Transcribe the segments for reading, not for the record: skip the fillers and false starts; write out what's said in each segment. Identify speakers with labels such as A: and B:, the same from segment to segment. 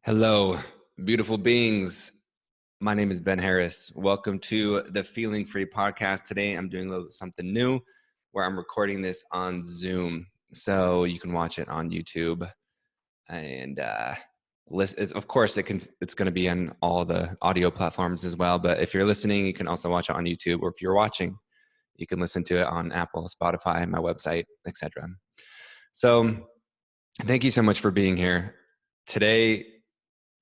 A: Hello, beautiful beings. My name is Ben Harris. Welcome to the Feeling Free podcast. Today, I'm doing a little something new where I'm recording this on Zoom. So you can watch it on YouTube. And listen, of course, it's going to be on all the audio platforms as well. But if you're listening, you can also watch it on YouTube. Or if you're watching, you can listen to it on Apple, Spotify, my website, etc. So thank you so much for being here.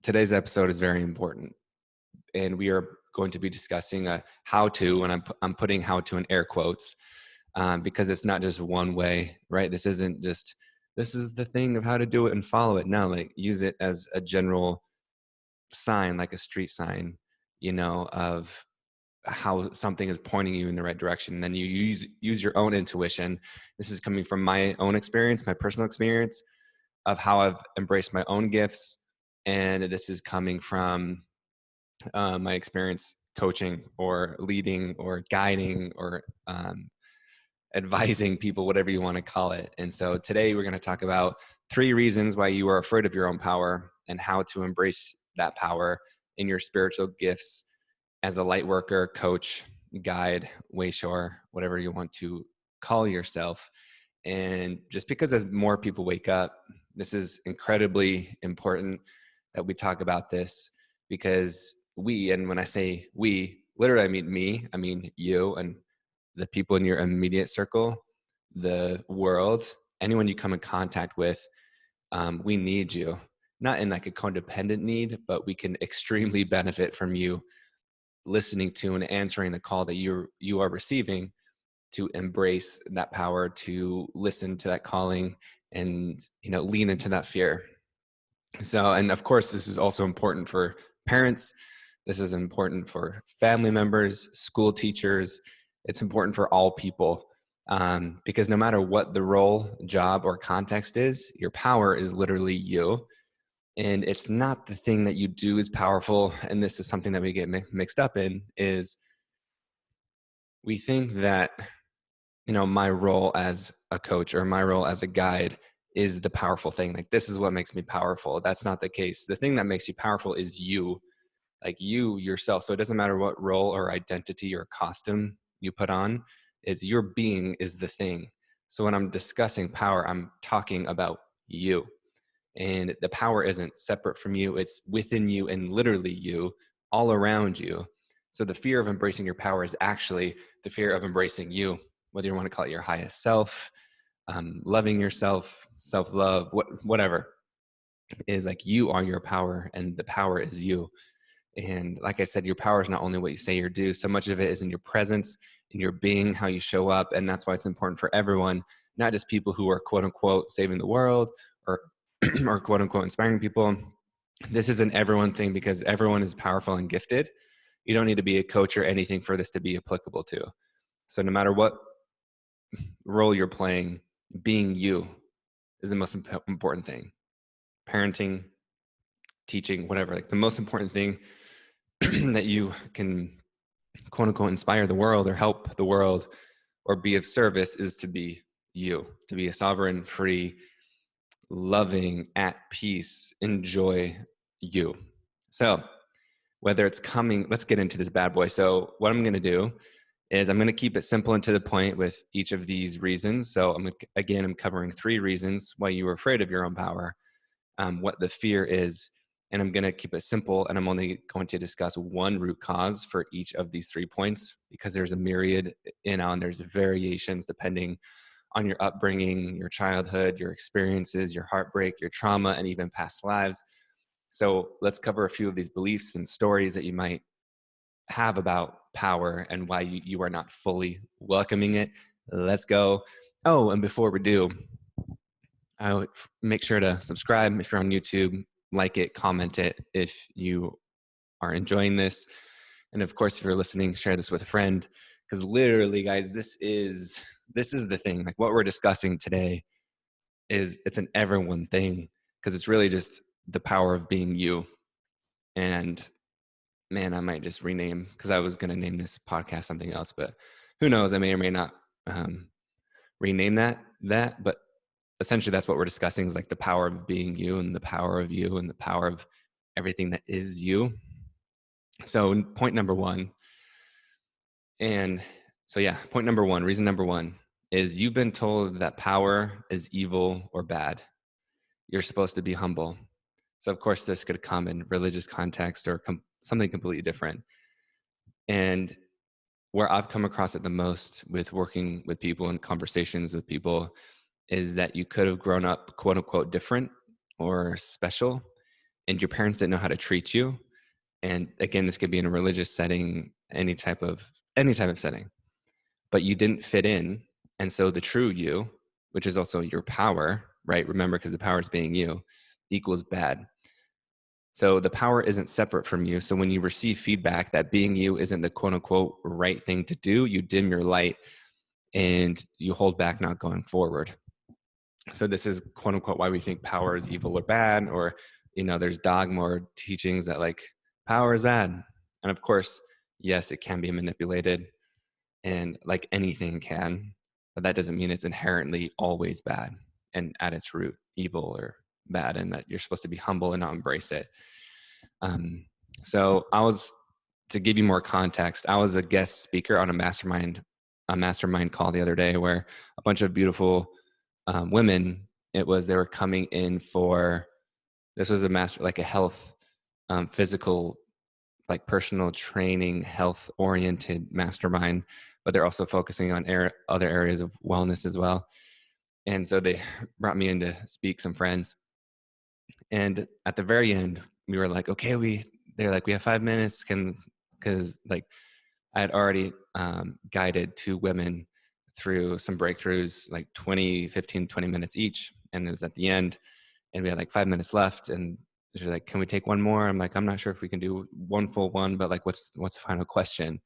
A: Today's episode is very important, and we are going to be discussing a how-to, and I'm putting how-to in air quotes because it's not just one way, right? This is the thing of how to do it and follow it. No, like use it as a general sign, like a street sign, of how something is pointing you in the right direction. And then you use your own intuition. This is coming from my own experience, my personal experience of how I've embraced my own gifts. And this is coming from my experience coaching or leading or guiding or advising people, whatever you want to call it. And so today we're going to talk about 3 reasons why you are afraid of your own power and how to embrace that power in your spiritual gifts as a light worker, coach, guide, wayshower, whatever you want to call yourself. And just because as more people wake up, this is incredibly important that we talk about this, because and when I say we, literally I mean me, I mean you and the people in your immediate circle, the world, anyone you come in contact with, we need you. Not in like a codependent need, but we can extremely benefit from you listening to and answering the call that you are receiving to embrace that power, to listen to that calling, and lean into that fear. So, and of course, this is also important for parents. This is important for family members, school teachers. It's important for all people, because no matter what the role, job, or context is, your power is literally you. And it's not the thing that you do is powerful. And this is something that we get mixed up in, is we think that, my role as a coach or my role as a guide is the powerful thing. Like, this is what makes me powerful. That's not the case. The thing that makes you powerful is you, like you yourself. So it doesn't matter what role or identity or costume you put on, it's your being is the thing. So when I'm discussing power, I'm talking about you. And the power isn't separate from you. It's within you and literally you, all around you. So the fear of embracing your power is actually the fear of embracing you, whether you want to call it your highest self, loving yourself, self-love, whatever, is like you are your power and the power is you. And like I said, your power is not only what you say or do. So much of it is in your presence, in your being, how you show up. And that's why it's important for everyone, not just people who are quote unquote saving the world or or quote unquote inspiring people. This is an everyone thing because everyone is powerful and gifted. You don't need to be a coach or anything for this to be applicable to. So no matter what role you're playing, being you is the most important thing. Parenting, teaching, whatever, like the most important thing that you can quote unquote inspire the world or help the world or be of service is to be you, to be a sovereign, free, loving, at peace, enjoy you. So whether it's coming, let's get into this bad boy. So what I'm going to do is I'm going to keep it simple and to the point with each of these reasons. So I'm covering 3 reasons why you are afraid of your own power, what the fear is, and I'm going to keep it simple. And I'm only going to discuss one root cause for each of these 3 points, because there's a myriad, and there's variations depending on your upbringing, your childhood, your experiences, your heartbreak, your trauma, and even past lives. So let's cover a few of these beliefs and stories that you might have about power and why you are not fully welcoming it. Let's go. Oh, and before we do, I would make sure to subscribe if you're on YouTube, like it, comment it if you are enjoying this. And of course, if you're listening, share this with a friend, because literally, guys, this is the thing. Like what we're discussing today it's an everyone thing, because it's really just the power of being you. And man, I might just rename, because I was going to name this podcast something else, but who knows? I may or may not rename that. But essentially, that's what we're discussing, is like the power of being you and the power of you and the power of everything that is you. So point number one, and so yeah, point number one, reason number one is you've been told that power is evil or bad. You're supposed to be humble. So of course this could come in religious context or something completely different. And where I've come across it the most with working with people and conversations with people is that you could have grown up quote unquote different or special, and your parents didn't know how to treat you. And again, this could be in a religious setting, any type of setting, but you didn't fit in. And so the true you, which is also your power, right? Remember, because the power is being you, equals bad. So the power isn't separate from you. So when you receive feedback that being you isn't the quote unquote right thing to do, you dim your light and you hold back not going forward. So this is quote unquote why we think power is evil or bad, or, there's dogma or teachings that like power is bad. And of course, yes, it can be manipulated and like anything can, but that doesn't mean it's inherently always bad and at its root evil or bad, and that you're supposed to be humble and not embrace it. So to give you more context, I was a guest speaker on a mastermind call the other day where a bunch of beautiful women, they were coming in for, this was a health, physical, like personal training, health oriented mastermind, but they're also focusing on other areas of wellness as well. And so they brought me in to speak, some friends. And at the very end, we were like, okay, they're like, we have 5 minutes, because like I had already guided 2 women through some breakthroughs, like 15, 20 minutes each. And it was at the end, and we had like 5 minutes left. And she's like, can we take one more? I'm like, I'm not sure if we can do one full one, but like, what's the final question?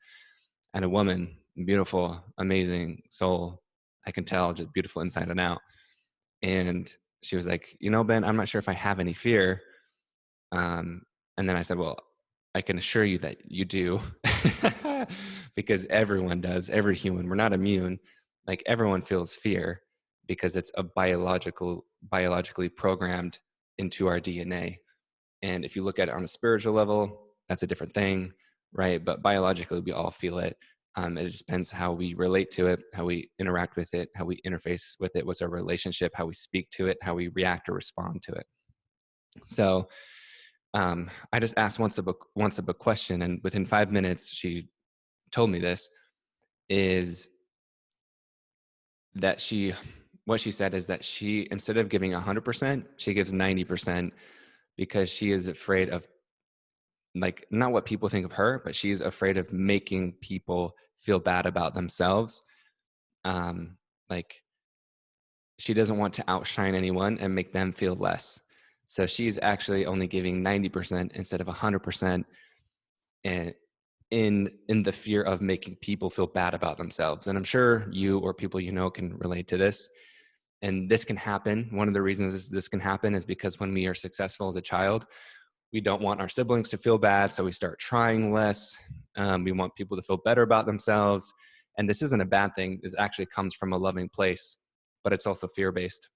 A: And a woman, beautiful, amazing soul, I can tell, just beautiful inside and out. And she was like, Ben, I'm not sure if I have any fear. And then I said, well, I can assure you that you do, because everyone does, every human, we're not immune. Like everyone feels fear because it's biologically programmed into our DNA. And if you look at it on a spiritual level, that's a different thing, right? But biologically, we all feel it. It just depends how we relate to it, how we interact with it, how we interface with it, what's our relationship, how we speak to it, how we react or respond to it. So I just asked once a book question, and within 5 minutes, she told me this, is that what she said is that she, instead of giving 100%, she gives 90%, because she is afraid of, like, not what people think of her, but she's afraid of making people feel bad about themselves. Like she doesn't want to outshine anyone and make them feel less. So she's actually only giving 90% instead of 100%, and in the fear of making people feel bad about themselves. And I'm sure you or people can relate to this. And this can happen. One of the reasons this can happen is because when we are successful as a child, we don't want our siblings to feel bad, so we start trying less. We want people to feel better about themselves. And this isn't a bad thing. This actually comes from a loving place, but it's also fear-based.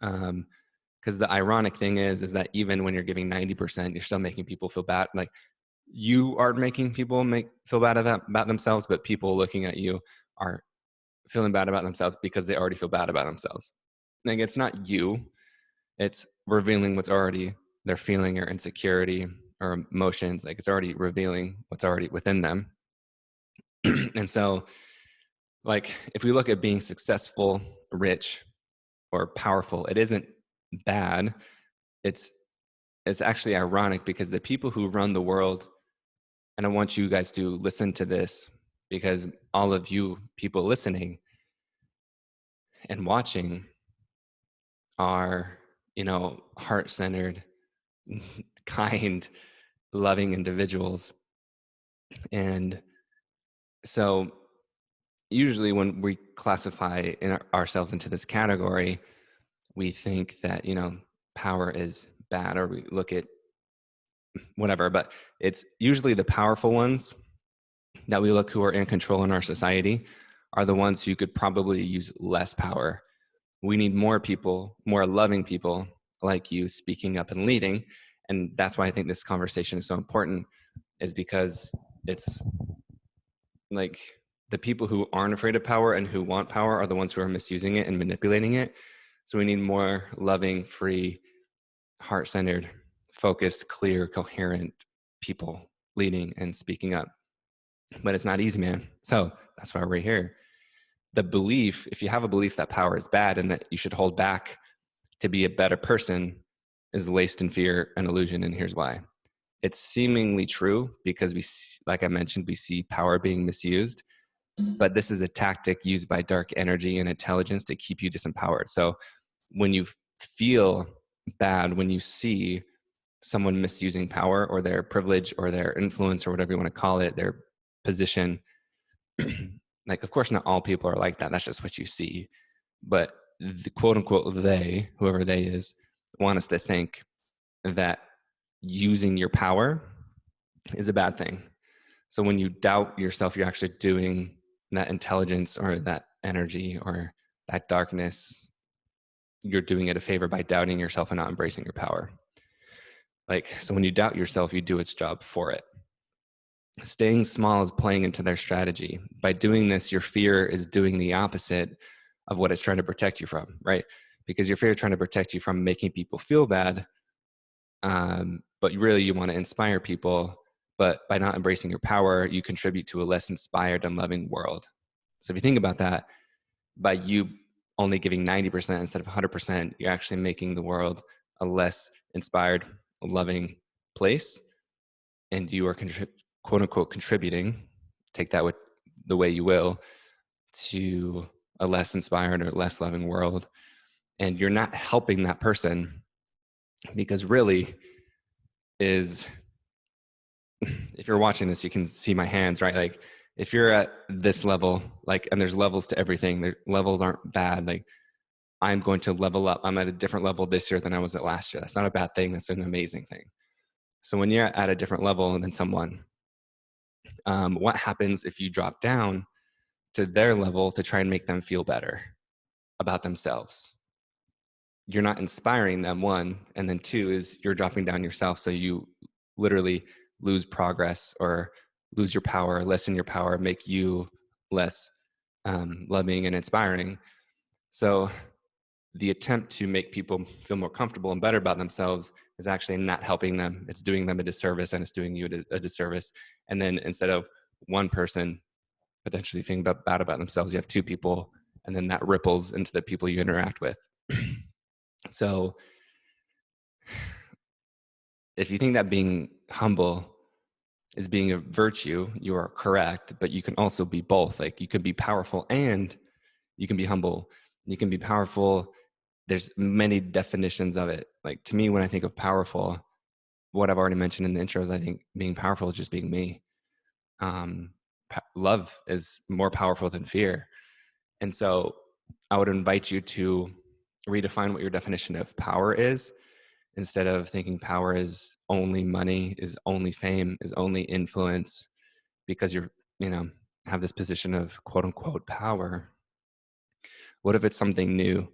A: Because the ironic thing is that even when you're giving 90%, you're still making people feel bad. Like you are making people feel bad about themselves, but people looking at you are feeling bad about themselves because they already feel bad about themselves. Like it's not you, it's revealing what's already they're feeling, or insecurity or emotions. Like it's already revealing what's already within them. And so, like, if we look at being successful, rich, or powerful, it isn't bad. It's actually ironic, because the people who run the world, and I want you guys to listen to this, because all of you people listening and watching are, heart-centered, kind, loving individuals. And so usually when we classify ourselves into this category, we think that, power is bad, or we look at whatever, but it's usually the powerful ones that we look who are in control in our society are the ones who could probably use less power. We need more people, more loving people like you speaking up and leading. And that's why I think this conversation is so important, is because it's like the people who aren't afraid of power and who want power are the ones who are misusing it and manipulating it. So we need more loving, free, heart-centered, focused, clear, coherent people leading and speaking up. But it's not easy, man. So that's why we're here. The belief, if you have a belief that power is bad and that you should hold back to be a better person, is laced in fear and illusion. And here's why. It's seemingly true because like I mentioned, we see power being misused, but this is a tactic used by dark energy and intelligence to keep you disempowered. So when you feel bad, when you see someone misusing power or their privilege or their influence or whatever you want to call it, their position, like, of course, not all people are like that. That's just what you see. But the quote unquote they, whoever they is, want us to think that using your power is a bad thing. So when you doubt yourself, you're actually doing that intelligence or that energy or that darkness, you're doing it a favor by doubting yourself and not embracing your power. Like, so when you doubt yourself, you do its job for it. Staying small is playing into their strategy. By doing this, your fear is doing the opposite of what it's trying to protect you from, right? Because your fear is trying to protect you from making people feel bad, but really you want to inspire people. But by not embracing your power, you contribute to a less inspired and loving world. So if you think about that, by you only giving 90% instead of 100%, you're actually making the world a less inspired, loving place. And you are quote unquote contributing, take that with the way you will, to a less inspired or less loving world. And you're not helping that person, because really is, if you're watching this, you can see my hands, right? Like if you're at this level, like, and there's levels to everything, the levels aren't bad. Like I'm going to level up. I'm at a different level this year than I was at last year. That's not a bad thing. That's an amazing thing. So when you're at a different level than someone, what happens if you drop down to their level to try and make them feel better about themselves? You're not inspiring them, one, and then two is you're dropping down yourself. So you literally lose progress or lose your power, lessen your power, make you less loving and inspiring. So the attempt to make people feel more comfortable and better about themselves is actually not helping them. It's doing them a disservice, and it's doing you a disservice. And then instead of one person potentially thinking bad about themselves, you have two people, and then that ripples into the people you interact with. So if you think that being humble is being a virtue, you are correct, but you can also be both. Like you can be powerful and you can be humble. You can be powerful. There's many definitions of it. Like to me, when I think of powerful, what I've already mentioned in the intros, I think being powerful is just being me. Love is more powerful than fear. And so I would invite you to redefine what your definition of power is. Instead of thinking power is only money, is only fame, is only influence, because you're, have this position of quote unquote power. What if it's something new?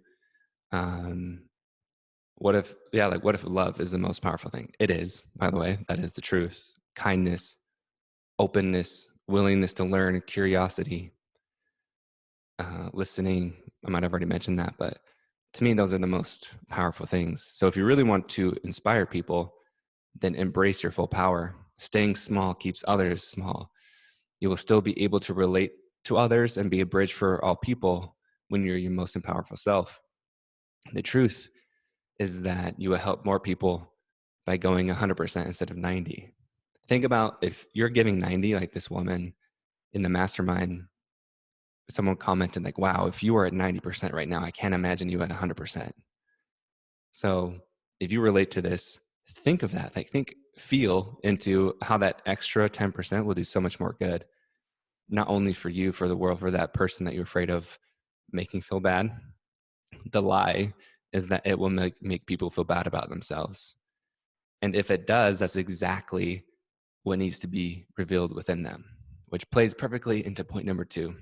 A: What if love is the most powerful thing? It is, by the way, that is the truth. Kindness, openness, willingness to learn, curiosity, listening. I might have already mentioned that, but to me, those are the most powerful things. So if you really want to inspire people, then embrace your full power. Staying small keeps others small. You will still be able to relate to others and be a bridge for all people when you're your most powerful self. The truth is that you will help more people by going 100% instead of 90. Think about if you're giving 90, like this woman in the mastermind, someone commented like, wow, if you were at 90% right now, I can't imagine you at 100%. So if you relate to this, think of that, like feel into how that extra 10% will do so much more good, not only for you, for the world, for that person that you're afraid of making feel bad. The lie is that it will make people feel bad about themselves. And if it does, that's exactly what needs to be revealed within them, which plays perfectly into point number 2.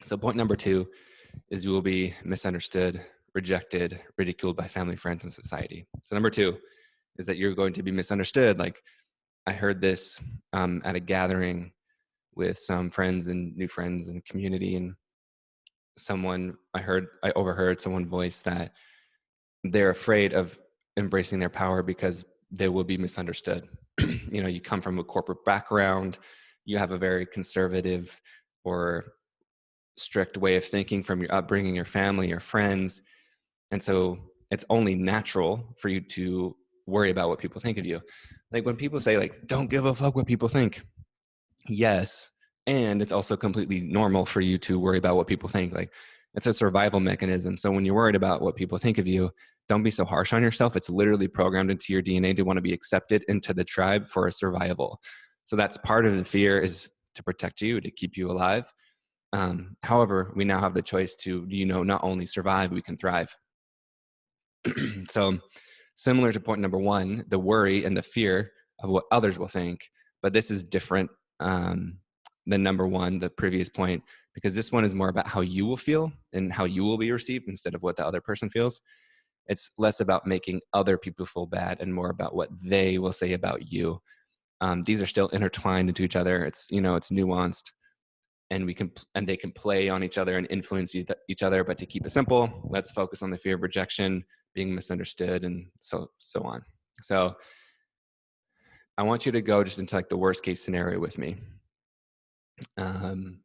A: So point number 2 is you will be misunderstood, rejected, ridiculed by family, friends, and society. So number 2, is that you're going to be misunderstood. Like I heard this at a gathering with some friends and new friends and community, and I overheard someone voice that they're afraid of embracing their power because they will be misunderstood. You come from a corporate background, you have a very conservative or strict way of thinking from your upbringing, your family, your friends. And so it's only natural for you to worry about what people think of you. Like when people say like, don't give a fuck what people think. Yes. And it's also completely normal for you to worry about what people think. Like it's a survival mechanism. So when you're worried about what people think of you, don't be so harsh on yourself. It's literally programmed into your DNA to want to be accepted into the tribe for a survival. So that's part of the fear, is to protect you, to keep you alive. However, we now have the choice to, not only survive, we can thrive. So similar to point number one, the worry and the fear of what others will think, but this is different than number one, the previous point, because this one is more about how you will feel and how you will be received instead of what the other person feels. It's less about making other people feel bad and more about what they will say about you. These are still intertwined into each other. It's nuanced, and they can play on each other and influence each other. But to keep it simple, let's focus on the fear of rejection, being misunderstood, and so on. So I want you to go just into like the worst case scenario with me.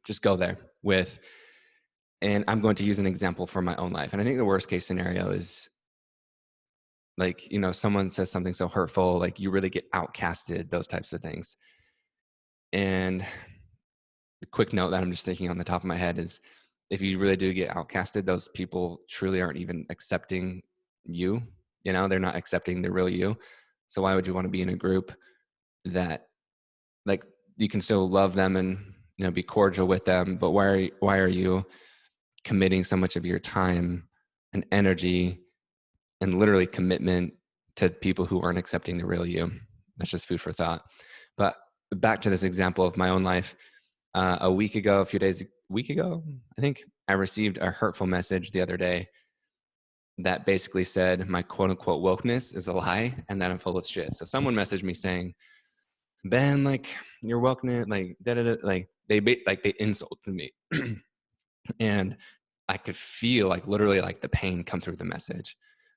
A: Just go there and I'm going to use an example from my own life. And I think the worst case scenario is like, someone says something so hurtful, like you really get outcasted, those types of things. And the quick note that I'm just thinking on the top of my head is, if you really do get outcasted, those people truly aren't even accepting you. They're not accepting the real you. So why would you want to be in a group that, like, you can still love them and be cordial with them, but why are you committing so much of your time and energy and literally commitment to people who aren't accepting the real you? That's just food for thought. But back to this example of my own life. A week ago, I think I received a hurtful message the other day that basically said my quote unquote wokeness is a lie and that I'm full of shit. So someone messaged me saying, Ben, like you're wokeness, like like they insulted me. And I could feel like literally like the pain come through the message.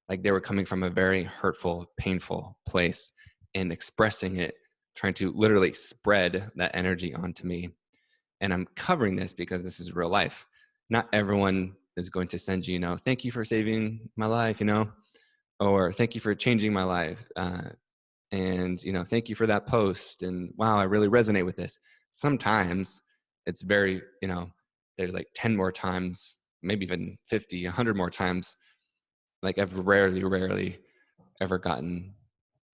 A: Like they were coming from a very hurtful, painful place and expressing it, trying to literally spread that energy onto me. And I'm covering this because this is real life. Not everyone is going to send you, thank you for saving my life, or thank you for changing my life. And, thank you for that post. And wow, I really resonate with this. Sometimes it's very, there's like 10 more times, maybe even 50, 100 more times. Like I've rarely ever gotten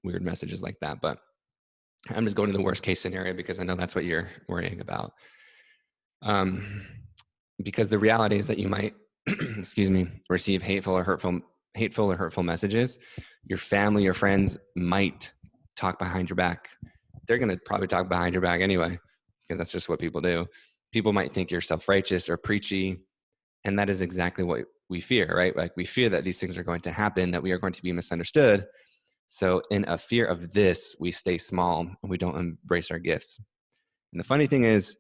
A: weird messages like that. But I'm just going to the worst case scenario because I know that's what you're worrying about. Because the reality is that you might, receive hateful or hurtful messages. Your family, your friends might talk behind your back. They're going to probably talk behind your back anyway, because that's just what people do. People might think you're self-righteous or preachy. And that is exactly what we fear, right? Like we fear that these things are going to happen, that we are going to be misunderstood. So in a fear of this, we stay small and we don't embrace our gifts. And the funny thing is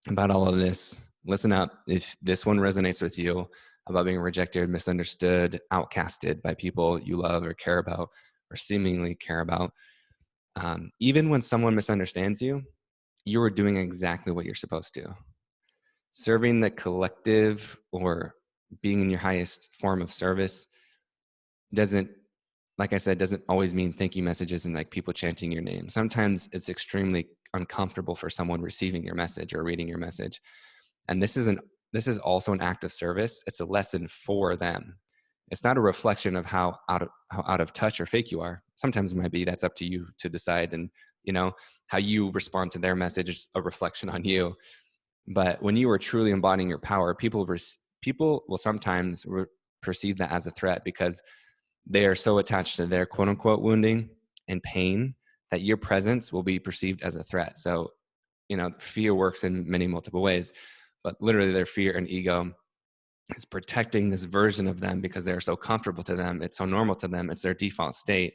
A: about all of this, listen up. If this one resonates with you about being rejected, misunderstood, outcasted by people you love or care about or seemingly care about, even when someone misunderstands you, you are doing exactly what you're supposed to. Serving the collective or being in your highest form of service doesn't, like I said, doesn't always mean thank you messages and like people chanting your name. Sometimes it's extremely uncomfortable for someone receiving your message or reading your message. And this is also an act of service. It's a lesson for them. It's not a reflection of how out of touch or fake you are. Sometimes it might be. That's up to you to decide. And how you respond to their message is a reflection on you. But when you are truly embodying your power, people will sometimes perceive that as a threat because they are so attached to their quote unquote wounding and pain that your presence will be perceived as a threat. So, fear works in many multiple ways, but literally their fear and ego is protecting this version of them because they're so comfortable to them. It's so normal to them. It's their default state.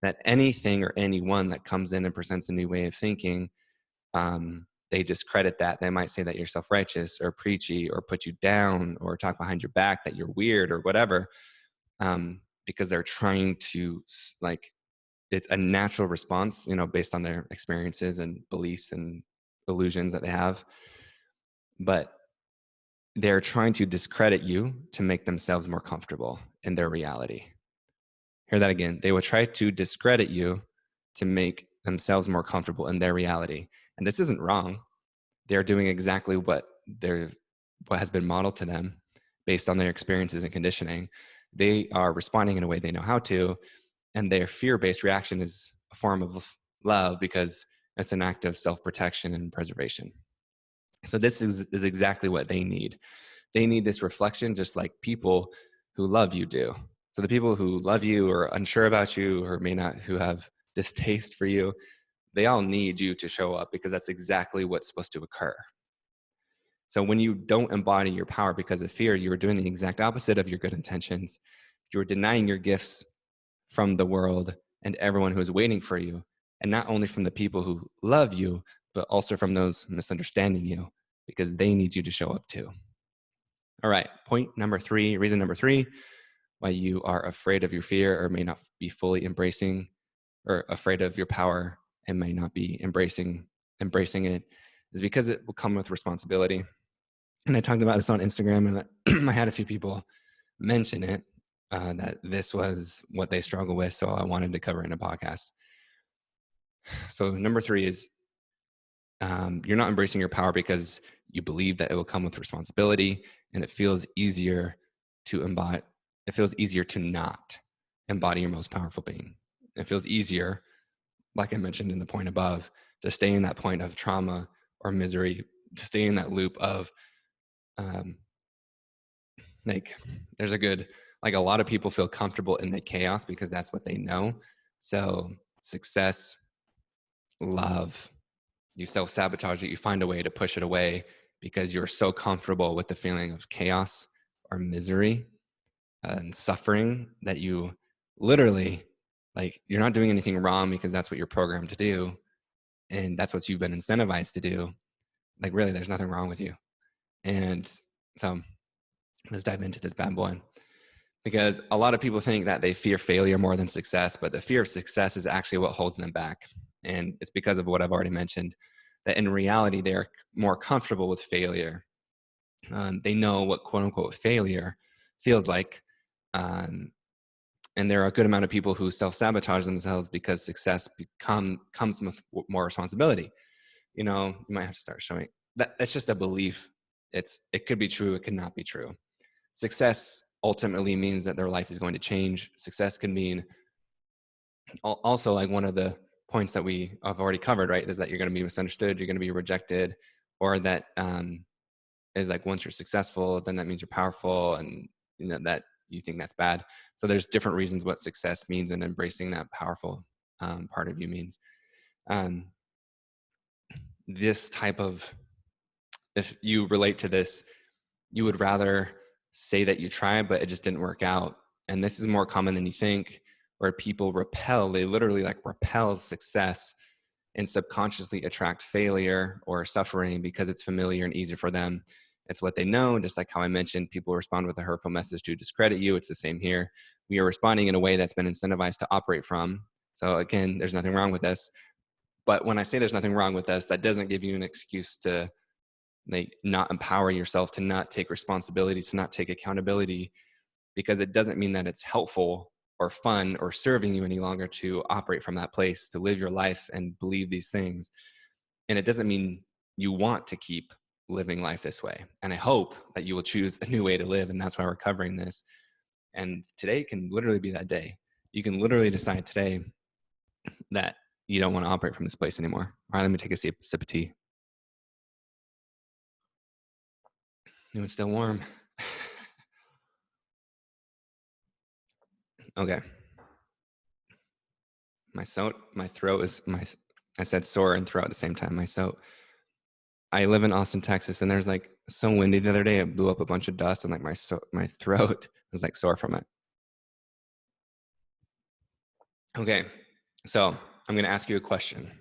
A: that anything or anyone that comes in and presents a new way of thinking, they discredit that. They might say that you're self-righteous or preachy or put you down or talk behind your back that you're weird or whatever, because they're trying to, like, it's a natural response, based on their experiences and beliefs and illusions that they have. But they're trying to discredit you to make themselves more comfortable in their reality. Hear that again. They will try to discredit you to make themselves more comfortable in their reality. And this isn't wrong. They're doing exactly what has been modeled to them based on their experiences and conditioning. They are responding in a way they know how to, and their fear-based reaction is a form of love because it's an act of self-protection and preservation. So this is exactly what they need. They need this reflection just like people who love you do. So the people who love you or unsure about you or who have distaste for you, they all need you to show up because that's exactly what's supposed to occur. So when you don't embody your power because of fear, you're doing the exact opposite of your good intentions. You're denying your gifts from the world and everyone who is waiting for you. And not only from the people who love you, but also from those misunderstanding you because they need you to show up too. All right, reason number three, why you are afraid of your fear or may not be fully embracing, or afraid of your power and may not be embracing it, is because it will come with responsibility. And I talked about this on Instagram, and I had a few people mention it, that this was what they struggle with. So I wanted to cover in a podcast. So number three is, you're not embracing your power because you believe that it will come with responsibility, and it feels easier to embody. It feels easier to not embody your most powerful being. It feels easier, like I mentioned in the point above, to stay in that point of trauma or misery, to stay in that loop of, there's a lot of people feel comfortable in the chaos because that's what they know. So success, love, you self-sabotage it, you find a way to push it away because you're so comfortable with the feeling of chaos or misery and suffering that you literally, you're not doing anything wrong because that's what you're programmed to do. And that's what you've been incentivized to do. Really, there's nothing wrong with you. And so let's dive into this bad boy. Because a lot of people think that they fear failure more than success, but the fear of success is actually what holds them back. And it's because of what I've already mentioned, that in reality, they're more comfortable with failure. They know what quote unquote failure feels like. And there are a good amount of people who self-sabotage themselves because success comes with more responsibility. You might have to start showing that. That's just a belief. It could be true. It could not be true. Success ultimately means that their life is going to change. Success can mean also, like, one of the points that we have already covered, right, is that you're going to be misunderstood, you're going to be rejected, or that is like, once you're successful, then that means you're powerful, and that you think that's bad. So there's different reasons what success means, and embracing that powerful part of you means. This type of, if you relate to this, you would rather say that you tried, but it just didn't work out. And this is more common than you think, where people they literally repel success and subconsciously attract failure or suffering because it's familiar and easy for them. It's what they know. Just like how I mentioned, people respond with a hurtful message to discredit you. It's the same here. We are responding in a way that's been incentivized to operate from. So again, there's nothing wrong with this. But when I say there's nothing wrong with this, that doesn't give you an excuse to not empower yourself, to not take responsibility, to not take accountability, because it doesn't mean that it's helpful or fun or serving you any longer to operate from that place, to live your life and believe these things. And it doesn't mean you want to keep living life this way. And I hope that you will choose a new way to live. And that's why we're covering this. And today can literally be that day. You can literally decide today that you don't want to operate from this place anymore. All right, let me take a sip of tea. It's still warm. Okay. My throat is I said sore and throat at the same time. I live in Austin, Texas, and there's so windy the other day. It blew up a bunch of dust, and my throat was sore from it. Okay. So I'm going to ask you a question.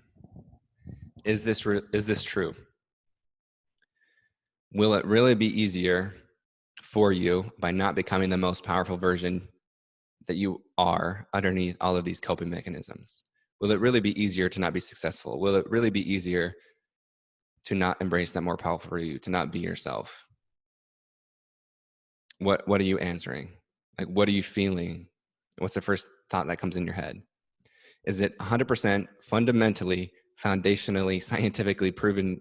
A: Is this true? Will it really be easier for you by not becoming the most powerful version that you are underneath all of these coping mechanisms? Will it really be easier to not be successful? Will it really be easier to not embrace that more powerful you, to not be yourself? What are you answering? Like, what are you feeling? What's the first thought that comes in your head? Is it 100% fundamentally, foundationally, scientifically proven,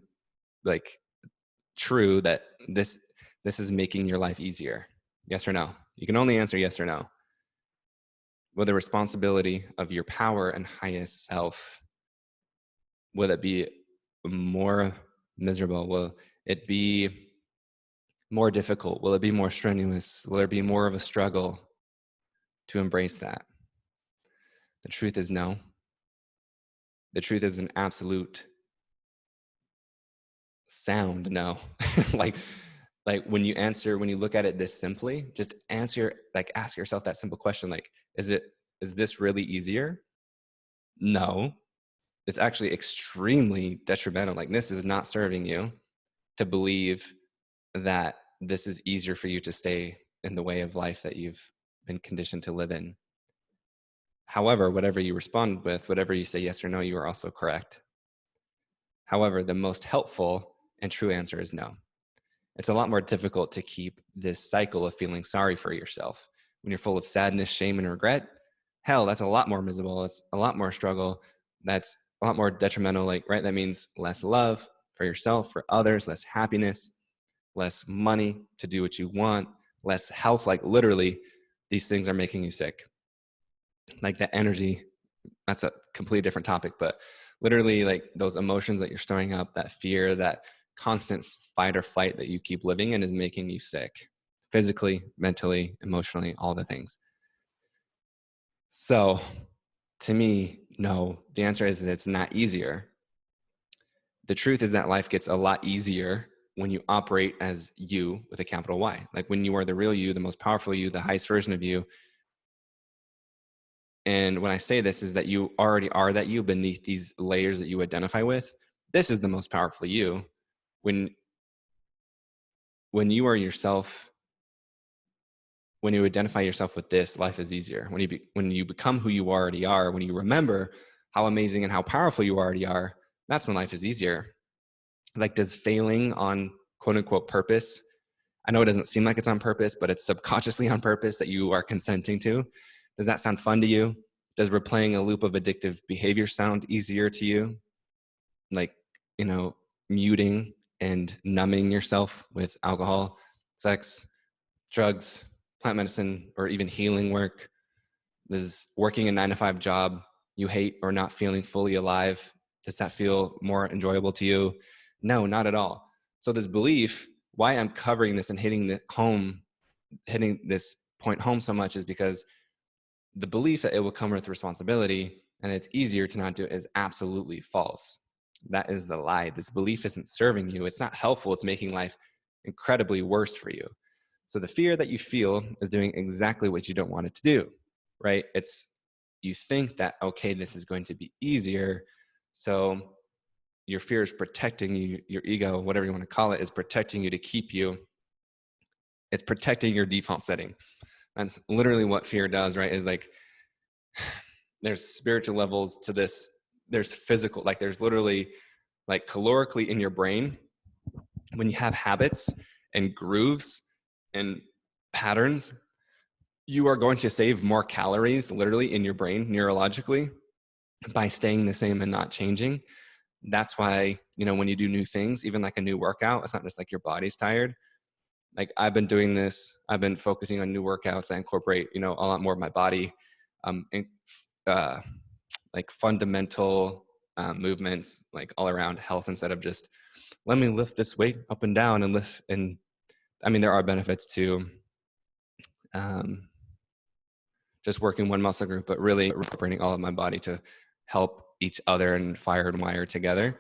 A: like, true that this is making your life easier? Yes or no? You can only answer yes or no. Will the responsibility of your power and highest self, will it be more miserable? Will it be more difficult? Will it be more strenuous? Will there be more of a struggle to embrace that? The truth is no. The truth is an absolute sound no. like when you look at it this simply, just ask yourself that simple question, like, is this really easier? No. It's actually extremely detrimental. Like, this is not serving you to believe that this is easier for you to stay in the way of life that you've been conditioned to live in. However, whatever you respond with, whatever you say yes or no, you are also correct. However, the most helpful and true answer is no. It's a lot more difficult to keep this cycle of feeling sorry for yourself when you're full of sadness, shame, and regret. Hell, that's a lot more miserable. It's a lot more struggle. That's a lot more detrimental. Like, right? That means less love for yourself, for others, less happiness, less money to do what you want, less health. Like, literally, these things are making you sick. Like, the energy, that's a completely different topic, but literally, like, those emotions that you're storing up, that fear, that constant fight or flight that you keep living in is making you sick, physically, mentally, emotionally, all the things. So to me, no, the answer is it's not easier. The truth is that life gets a lot easier when you operate as you with a capital Y. Like, when you are the real you, the most powerful you, the highest version of you. And when I say this, is that you already are that you beneath these layers that you identify with. This is the most powerful you. When you are yourself, when you identify yourself with this, life is easier. When you become who you already are, when you remember how amazing and how powerful you already are, that's when life is easier. Like, does failing on quote unquote purpose, I know it doesn't seem like it's on purpose, but it's subconsciously on purpose that you are consenting to. Does that sound fun to you? Does replaying a loop of addictive behavior sound easier to you? Like, muting and numbing yourself with alcohol, sex, drugs, plant medicine, or even healing work? Does working a 9-to-5 job you hate or not feeling fully alive, does that feel more enjoyable to you? No, not at all. So this belief, why I'm covering this and hitting this point home so much, is because the belief that it will come with responsibility and it's easier to not do it is absolutely false. That is the lie. This belief isn't serving you. It's not helpful. It's making life incredibly worse for you. So the fear that you feel is doing exactly what you don't want it to do, right? You think that, okay, this is going to be easier. So your fear is protecting you, your ego, whatever you want to call it, is protecting you to keep you. It's protecting your default setting. That's literally what fear does, right? Is like, there's spiritual levels to this. There's physical, like there's literally, like, calorically in your brain, when you have habits and grooves and patterns, you are going to save more calories literally in your brain neurologically by staying the same and not changing. That's why, when you do new things, even like a new workout, it's not just like your body's tired. Like, I've been doing this, I've been focusing on new workouts that incorporate, a lot more of my body, and, like, fundamental movements, like all around health, instead of just, let me lift this weight up and down and lift. And I mean, there are benefits to just working one muscle group, but really incorporating all of my body to help each other and fire and wire together.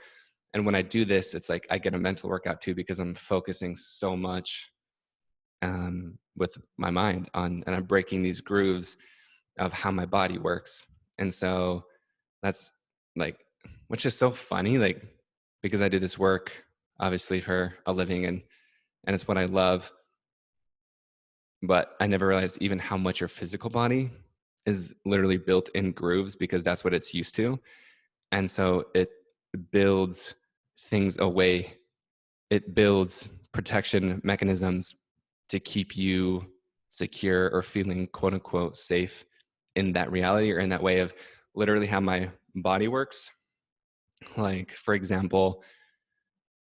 A: And when I do this, it's like I get a mental workout too, because I'm focusing so much with my mind on, and I'm breaking these grooves of how my body works. And so That's like, which is so funny, like, because I do this work obviously for a living, and it's what I love, but I never realized even how much your physical body is literally built in grooves because that's what it's used to. And so it builds things away. It builds protection mechanisms to keep you secure or feeling quote unquote safe in that reality or in that way of literally how my body works. Like, for example,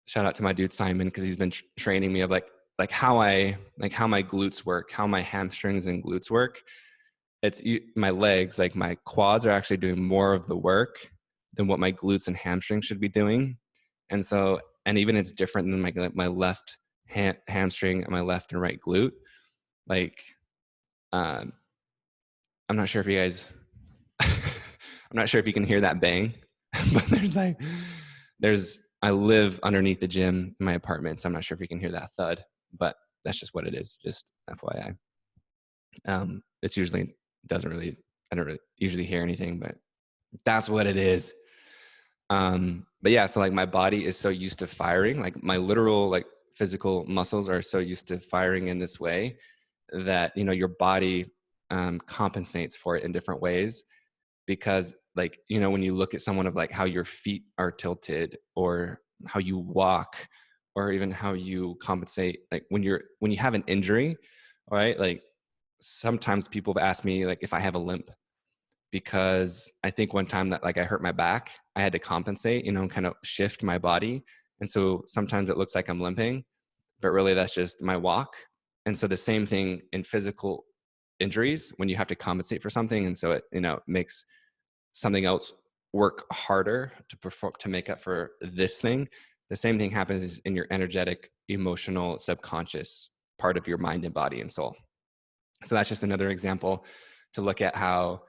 A: shout out to my dude Simon because he's been training me of like how my glutes work, how my hamstrings and glutes work. It's my legs, like my quads are actually doing more of the work than what my glutes and hamstrings should be doing. And so, and even it's different than my left hamstring and my left and right glute. Like, um, I'm not sure if you guys, I'm not sure if you can hear that bang, but I live underneath the gym in my apartment, so I'm not sure if you can hear that thud, but that's just what it is. Just FYI. It's usually I don't really usually hear anything, but that's what it is. But yeah, so like my body is so used to firing, like my literal like physical muscles are so used to firing in this way that, you know, your body compensates for it in different ways because, like, you know, when you look at someone of like how your feet are tilted or how you walk or even how you compensate, like when you have an injury, right? Like sometimes people have asked me like if I have a limp because I think one time that like I hurt my back, I had to compensate, you know, kind of shift my body. And so sometimes it looks like I'm limping, but really that's just my walk. And so the same thing in physical injuries when you have to compensate for something. And so it, you know, makes something else work harder to perform to make up for this thing. The same thing happens in your energetic, emotional, subconscious part of your mind and body and soul. So that's just another example to look at how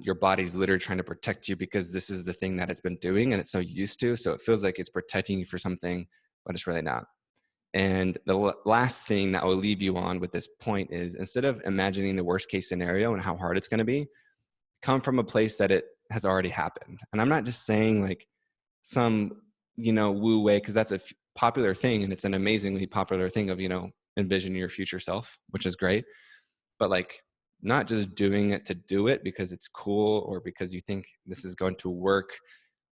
A: your body's literally trying to protect you because this is the thing that it's been doing and it's so used to. So it feels like it's protecting you for something, but it's really not. And the last thing that I will leave you on with this point is instead of imagining the worst case scenario and how hard it's going to be, come from a place that it has already happened. And I'm not just saying like some, you know, woo way, because that's a popular thing and it's an amazingly popular thing of, you know, envision your future self, which is great. But like not just doing it to do it because it's cool or because you think this is going to work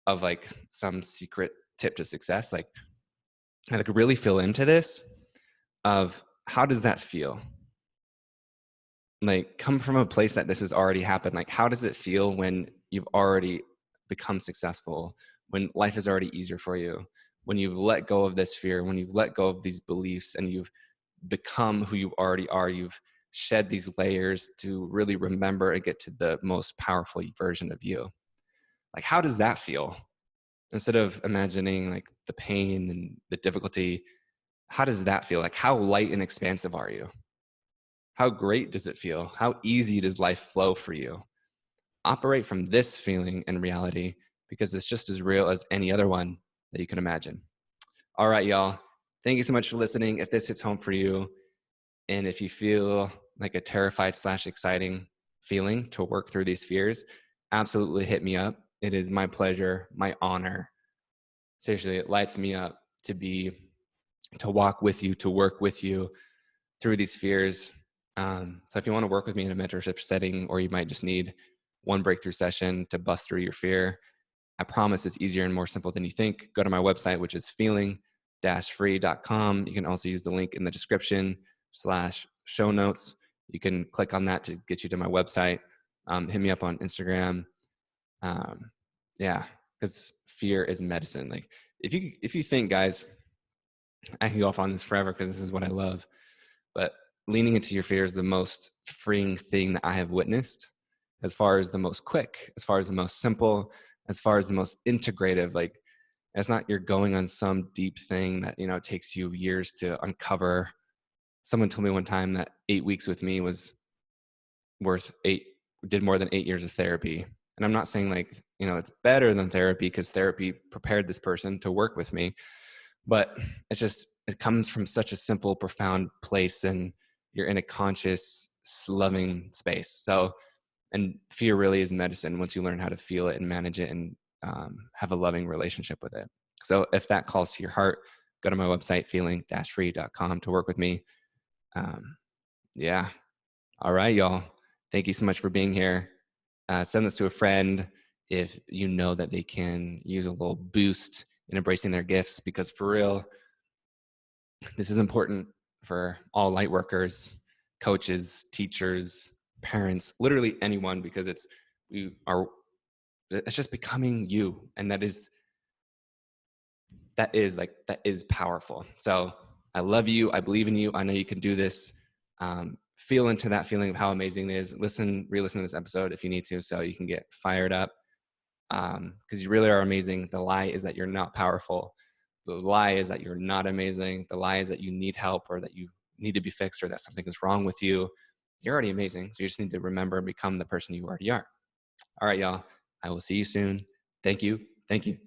A: of like some secret tip to success. Like I like really feel into this of how does that feel? Like come from a place that this has already happened. Like how does it feel when you've already become successful, when life is already easier for you, when you've let go of this fear, when you've let go of these beliefs and you've become who you already are, you've shed these layers to really remember and get to the most powerful version of you. Like how does that feel? Instead of imagining like the pain and the difficulty, how does that feel? Like how light and expansive are you? How great does it feel? How easy does life flow for you? Operate from this feeling and reality because it's just as real as any other one that you can imagine. All right, y'all. Thank you so much for listening. If this hits home for you, and if you feel like a terrified / exciting feeling to work through these fears, absolutely hit me up. It is my pleasure, my honor. Seriously, it lights me up to walk with you, to work with you through these fears. So if you want to work with me in a mentorship setting, or you might just need one breakthrough session to bust through your fear, I promise it's easier and more simple than you think. Go to my website, which is feeling-free.com. You can also use the link in the description /show notes. You can click on that to get you to my website. Hit me up on Instagram. Yeah, because fear is medicine. Like if you think, guys, I can go off on this forever because this is what I love, but leaning into your fear is the most freeing thing that I have witnessed, as far as the most quick, as far as the most simple, as far as the most integrative. Like it's not you're going on some deep thing that, you know, takes you years to uncover. Someone told me one time that 8 weeks with me was did more than 8 years of therapy. And I'm not saying like, you know, it's better than therapy because therapy prepared this person to work with me, but it's just, it comes from such a simple, profound place and you're in a conscious, loving space. So And fear really is medicine once you learn how to feel it and manage it and have a loving relationship with it. So if that calls to your heart, go to my website, feeling-free.com, to work with me. Yeah. All right, y'all. Thank you so much for being here. Send this to a friend if you know that they can use a little boost in embracing their gifts, because for real, this is important for all light workers, coaches, teachers, parents, literally anyone, because it's just becoming you. And that is powerful. So I love you. I believe in you. I know you can do this. Feel into that feeling of how amazing it is. Re-listen to this episode if you need to, so you can get fired up. Because you really are amazing. The lie is that you're not powerful. The lie is that you're not amazing. The lie is that you need help, or that you need to be fixed, or that something is wrong with you. You're already amazing. So you just need to remember and become the person you already are. All right, y'all. I will see you soon. Thank you. Thank you.